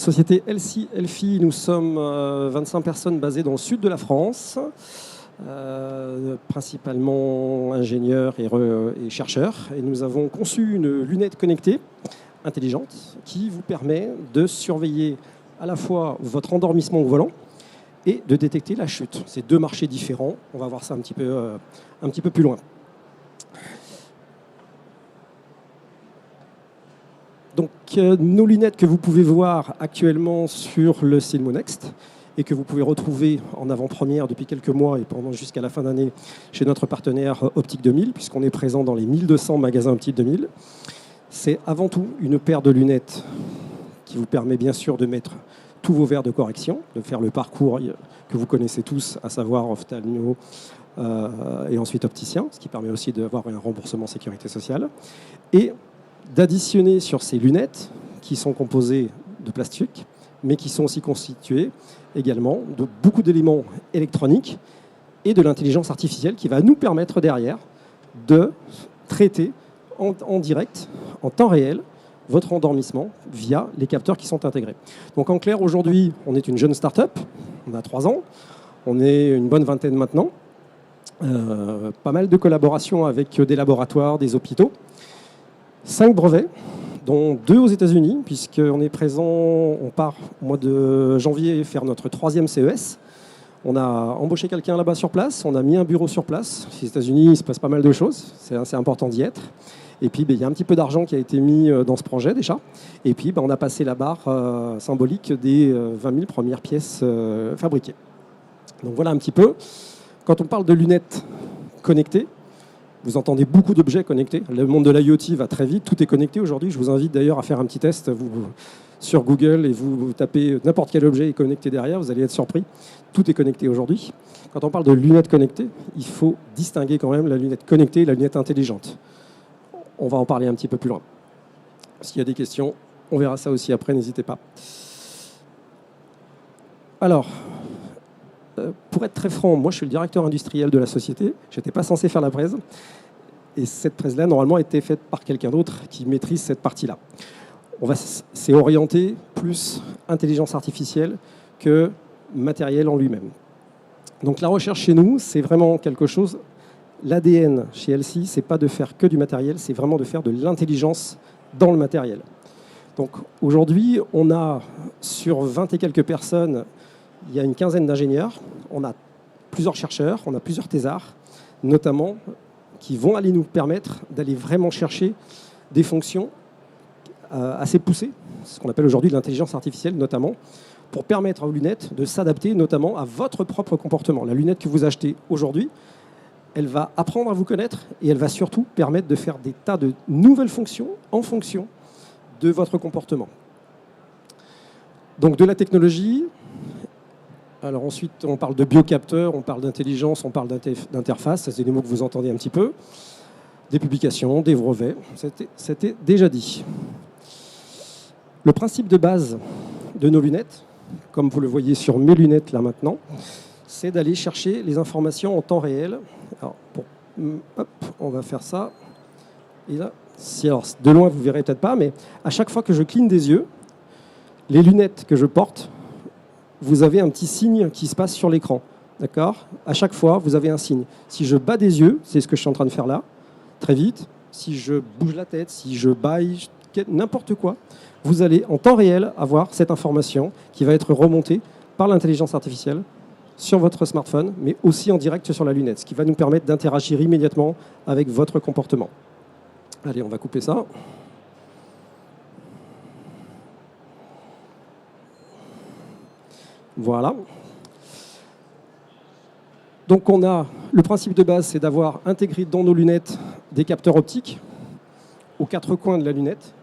Société LC Elfi, nous sommes 25 personnes basées dans le sud de la France, principalement ingénieurs et chercheurs. Et nous avons conçu une lunette connectée intelligente qui vous permet de surveiller à la fois votre endormissement au volant et de détecter la chute. C'est deux marchés différents. On va voir ça un petit peu plus loin. Donc, nos lunettes que vous pouvez voir actuellement sur le Silmo Next et que vous pouvez retrouver en avant-première depuis quelques mois et pendant jusqu'à la fin d'année chez notre partenaire Optique 2000, puisqu'on est présent dans les 1200 magasins Optique 2000. C'est avant tout une paire de lunettes qui vous permet bien sûr de mettre tous vos verres de correction, de faire le parcours que vous connaissez tous, à savoir ophtalmo et ensuite opticien, ce qui permet aussi d'avoir un remboursement sécurité sociale. Et d'additionner sur ces lunettes, qui sont composées de plastique, mais qui sont aussi constituées également de beaucoup d'éléments électroniques et de l'intelligence artificielle qui va nous permettre derrière de traiter en direct, en temps réel, votre endormissement via les capteurs qui sont intégrés. Donc en clair, aujourd'hui, on est une jeune start-up, on a 3 ans, on est une bonne vingtaine maintenant, pas mal de collaborations avec des laboratoires, des hôpitaux, 5 brevets, dont 2 aux États-Unis, puisqu'on est présent, on part au mois de janvier faire notre 3e CES. On a embauché quelqu'un là-bas sur place, on a mis un bureau sur place. Aux États-Unis, il se passe pas mal de choses, c'est assez important d'y être. Et puis, il y a un petit peu d'argent qui a été mis dans ce projet déjà. Et puis, on a passé la barre symbolique des 20 000 premières pièces fabriquées. Donc voilà un petit peu. Quand on parle de lunettes connectées, vous entendez beaucoup d'objets connectés. Le monde de l'IoT va très vite, tout est connecté aujourd'hui. Je vous invite d'ailleurs à faire un petit test sur Google et vous tapez n'importe quel objet est connecté derrière, vous allez être surpris. Tout est connecté aujourd'hui. Quand on parle de lunettes connectées, il faut distinguer quand même la lunette connectée et la lunette intelligente. On va en parler un petit peu plus loin. S'il y a des questions, on verra ça aussi après, n'hésitez pas. Alors, pour être très franc, moi je suis le directeur industriel de la société, je n'étais pas censé faire la presse, et cette presse-là, normalement, a été faite par quelqu'un d'autre qui maîtrise cette partie-là. C'est orienté plus intelligence artificielle que matériel en lui-même. Donc la recherche chez nous, c'est vraiment quelque chose, l'ADN chez LC, c'est pas de faire que du matériel, c'est vraiment de faire de l'intelligence dans le matériel. Donc aujourd'hui, on a sur 20 et quelques personnes, il y a une quinzaine d'ingénieurs, on a plusieurs chercheurs, on a plusieurs thésards, notamment qui vont aller nous permettre d'aller vraiment chercher des fonctions assez poussées, ce qu'on appelle aujourd'hui l'intelligence artificielle notamment, pour permettre aux lunettes de s'adapter notamment à votre propre comportement. La lunette que vous achetez aujourd'hui, elle va apprendre à vous connaître et elle va surtout permettre de faire des tas de nouvelles fonctions en fonction de votre comportement. Donc de la technologie. Alors ensuite, on parle de biocapteurs, on parle d'intelligence, on parle d'interface, c'est des mots que vous entendez un petit peu. Des publications, des brevets, c'était déjà dit. Le principe de base de nos lunettes, comme vous le voyez sur mes lunettes là maintenant, c'est d'aller chercher les informations en temps réel. Alors, hop, on va faire ça. Et là, alors, de loin, vous ne verrez peut-être pas, mais à chaque fois que je cligne des yeux, les lunettes que je porte, vous avez un petit signe qui se passe sur l'écran. D'accord ? À chaque fois, vous avez un signe. Si je bats des yeux, c'est ce que je suis en train de faire là, très vite. Si je bouge la tête, si je bâille, n'importe quoi, vous allez en temps réel avoir cette information qui va être remontée par l'intelligence artificielle sur votre smartphone, mais aussi en direct sur la lunette, ce qui va nous permettre d'interagir immédiatement avec votre comportement. Allez, on va couper ça. Voilà. Donc on a le principe de base, c'est d'avoir intégré dans nos lunettes des capteurs optiques aux 4 coins de la lunette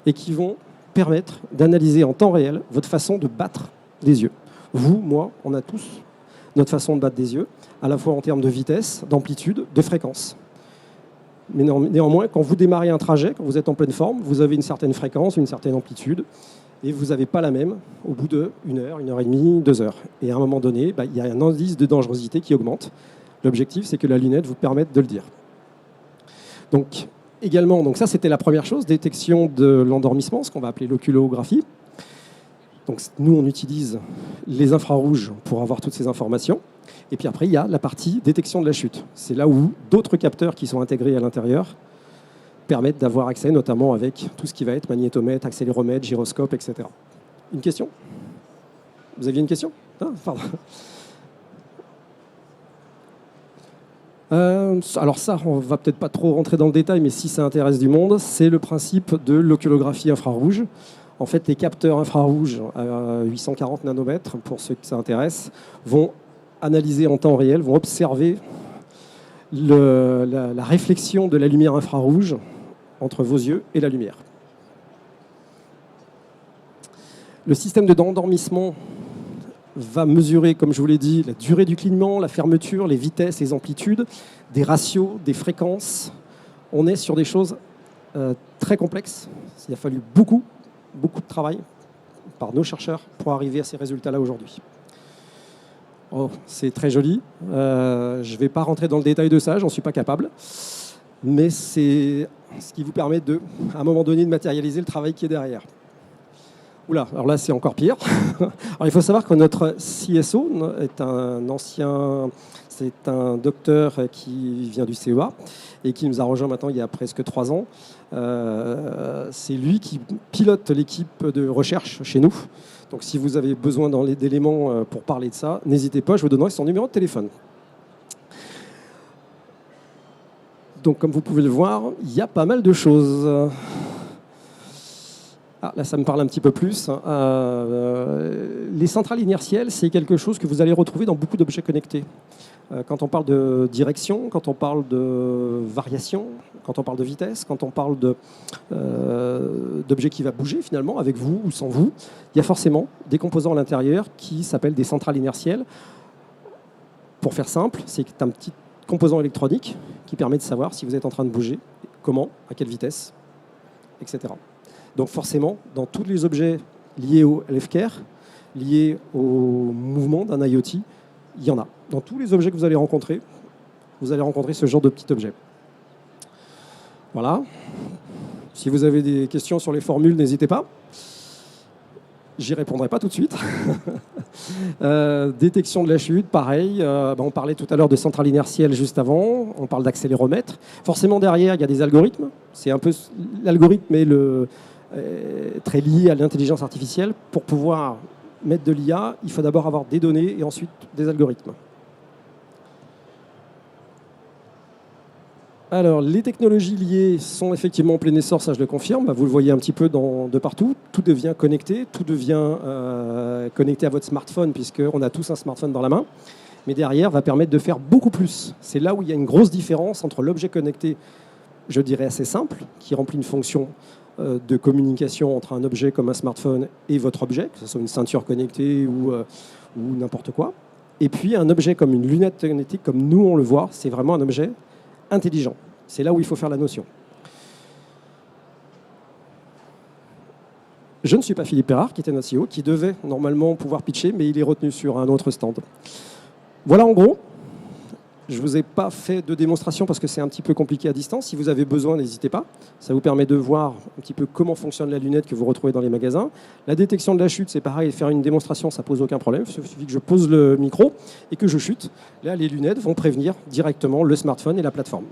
et qui vont permettre d'analyser en temps réel votre façon de battre des yeux. Vous, moi, on a tous notre façon de battre des yeux, à la fois en termes de vitesse, d'amplitude, de fréquence. Mais néanmoins, quand vous démarrez un trajet, quand vous êtes en pleine forme, vous avez une certaine fréquence, une certaine amplitude, et vous n'avez pas la même au bout de 1 heure, 1 heure et demie, 2 heures. Et à un moment donné, il y a un indice de dangerosité qui augmente. L'objectif, c'est que la lunette vous permette de le dire. Donc, également, ça c'était la première chose, détection de l'endormissement, ce qu'on va appeler l'oculographie. Donc nous, on utilise les infrarouges pour avoir toutes ces informations. Et puis après, il y a la partie détection de la chute. C'est là où d'autres capteurs qui sont intégrés à l'intérieur permettent d'avoir accès, notamment avec tout ce qui va être magnétomètre, accéléromètre, gyroscope, etc. Une question? Vous aviez une question? Ah, pardon. Alors ça, on va peut-être pas trop rentrer dans le détail, mais si ça intéresse du monde, c'est le principe de l'oculographie infrarouge. En fait, les capteurs infrarouges à 840 nanomètres, pour ceux que ça intéresse, vont analyser en temps réel, vont observer la réflexion de la lumière infrarouge entre vos yeux et la lumière. Le système d'endormissement va mesurer, comme je vous l'ai dit, la durée du clignement, la fermeture, les vitesses, les amplitudes, des ratios, des fréquences. On est sur des choses très complexes. Il a fallu beaucoup de travail par nos chercheurs pour arriver à ces résultats-là aujourd'hui. Oh, c'est très joli. Je ne vais pas rentrer dans le détail de ça, j'en suis pas capable. Mais c'est ce qui vous permet de, à un moment donné, de matérialiser le travail qui est derrière. Oula, alors là, c'est encore pire. Alors, il faut savoir que notre CSO est c'est un docteur qui vient du CEA et qui nous a rejoint maintenant il y a presque 3 ans. C'est lui qui pilote l'équipe de recherche chez nous. Donc, si vous avez besoin d'éléments pour parler de ça, n'hésitez pas, je vous donnerai son numéro de téléphone. Donc, comme vous pouvez le voir, il y a pas mal de choses. Ah, là, ça me parle un petit peu plus. Les centrales inertielles, c'est quelque chose que vous allez retrouver dans beaucoup d'objets connectés. Quand on parle de direction, quand on parle de variation, quand on parle de vitesse, quand on parle d'objets qui va bouger finalement, avec vous ou sans vous, il y a forcément des composants à l'intérieur qui s'appellent des centrales inertielles. Pour faire simple, c'est un petit composant électronique qui permet de savoir si vous êtes en train de bouger, comment, à quelle vitesse, etc. Donc forcément, dans tous les objets liés au healthcare, liés au mouvement d'un IoT, il y en a. Dans tous les objets que vous allez rencontrer ce genre de petit objet. Voilà. Si vous avez des questions sur les formules, n'hésitez pas. J'y répondrai pas tout de suite. Détection de la chute, pareil. On parlait tout à l'heure de centrale inertielle juste avant. On parle d'accéléromètre. Forcément, derrière, il y a des algorithmes. C'est un peu l'algorithme est très lié à l'intelligence artificielle. Pour pouvoir mettre de l'IA, il faut d'abord avoir des données et ensuite des algorithmes. Alors, les technologies liées sont effectivement en plein essor, ça je le confirme. Vous le voyez un petit peu de partout. Tout devient connecté, tout devient connecté à votre smartphone, puisqu'on a tous un smartphone dans la main. Mais derrière, va permettre de faire beaucoup plus. C'est là où il y a une grosse différence entre l'objet connecté, je dirais assez simple, qui remplit une fonction de communication entre un objet comme un smartphone et votre objet, que ce soit une ceinture connectée ou n'importe quoi. Et puis un objet comme une lunette magnétique, comme nous on le voit, c'est vraiment un objet intelligent. C'est là où il faut faire la notion. Je ne suis pas Philippe Perrard, qui était notre CEO, qui devait normalement pouvoir pitcher, mais il est retenu sur un autre stand. Voilà en gros. Je ne vous ai pas fait de démonstration parce que c'est un petit peu compliqué à distance. Si vous avez besoin, n'hésitez pas. Ça vous permet de voir un petit peu comment fonctionne la lunette que vous retrouvez dans les magasins. La détection de la chute, c'est pareil. Faire une démonstration, ça ne pose aucun problème. Il suffit que je pose le micro et que je chute. Là, les lunettes vont prévenir directement le smartphone et la plateforme.